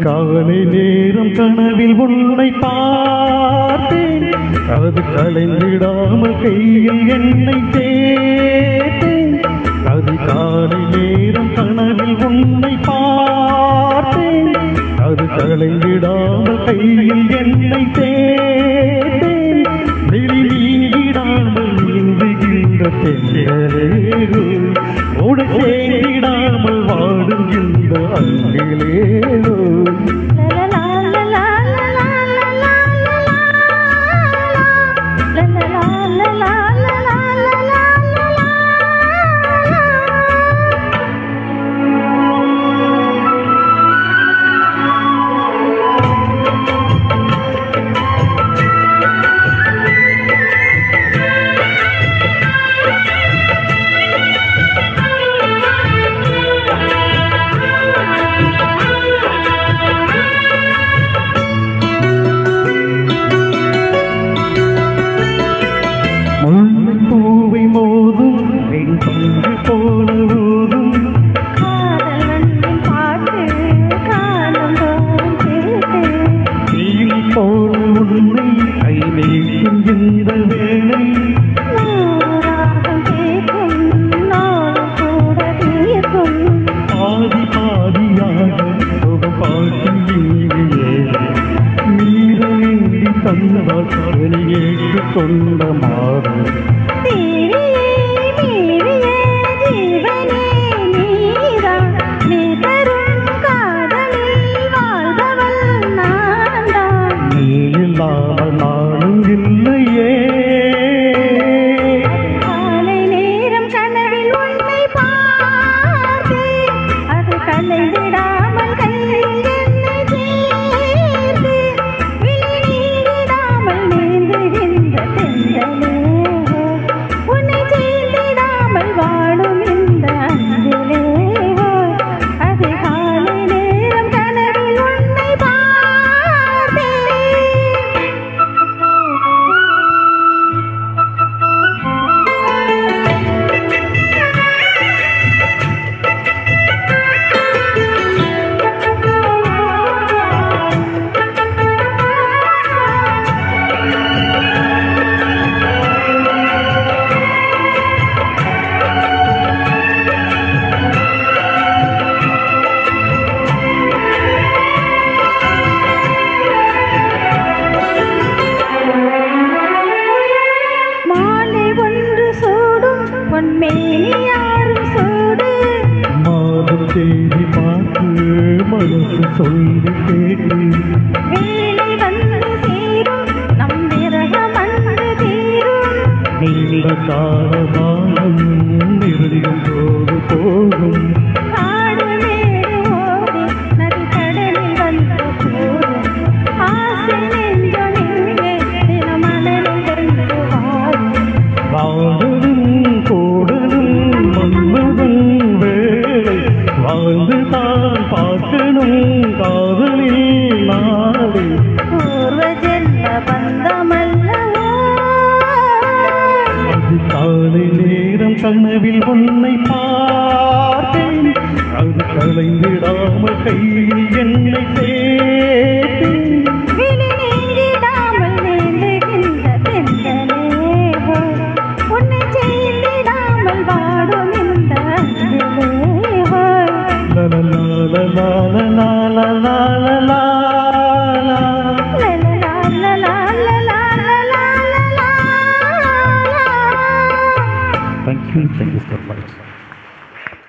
காலை நேரம் கனவில் உன்னை பார்த்தேன், அது கலைந்திடாமல் கையில் என்னை சேர்த்தேன். அது காலை நேரம் கனவில் உன்னை பார்த்தேன், அது கலைந்திடாமல் கையில் என்னை சேர்த்தேன். வெளி நீங்கிடாமல் நீந்துகின்ற தென்றலேரோ, ஓட சேர்ந்திடாமல் வாடுகின்ற அங்கிலேரோ. பூவை மோதும் என் பங்கு போல ஊதும் காதலன் பாட்டு காலம் கேட்டு தீனி போல உன்னை கை நீக்கும் இந்த வேளை கேட்கும் நாள் கூட தீர்க்கும் பாதி பாதியாக சுகம் பாட்டி இங்கே நீரேந்தி தந்ததால் வெளியேற்று கொண்ட மாறும் நானும் இல்லையே. காலை நேரம் கனவில் உன்னை பார்த்தேன், அது கலைந்திடாமல் கையில் என்னை சேர்த்து விழி நீங்கிடாமல் நீந்துகின்ற தென்றலே, உன்னை சேர்ந்திடாமல் வாடும் இந்த அஞ்சிலே. அது காலை நேரம் கனவில் உன்னை பார்த்தேன். தேடி பார்த்து மனசு சொல்லி கேட்டு வேலை வந்து சேரும் நம் விரகம் அன்று தீரும் நீண்ட காலமானம் நெருங்கும் போது போகும் காடு மேடு ஓடி நதி கடலில் வந்து கூடும் ஆசை நெஞ்சம் இங்கே தினமணலில் வந்து வாடும் வாடலும் கூடலும் மன்மதன் வேளை வாழ்ந்துதான் பார்க்கணும் காதலில் நாளை பூர்வ ஜென்ம பந்தமல்லவோ அது காலை நேரம் கனவில் உன்னை பார்த்தேன், அது கலைந்திடாமல் கையில் என்னை சேர்த்தேன். விழி நீங்கிடாமல் நீந்துகின்ற தென்றலே, உன்னை சேர்ந்திடாமல் வாடும் இந்த அஞ்சிலே. Thank you so much.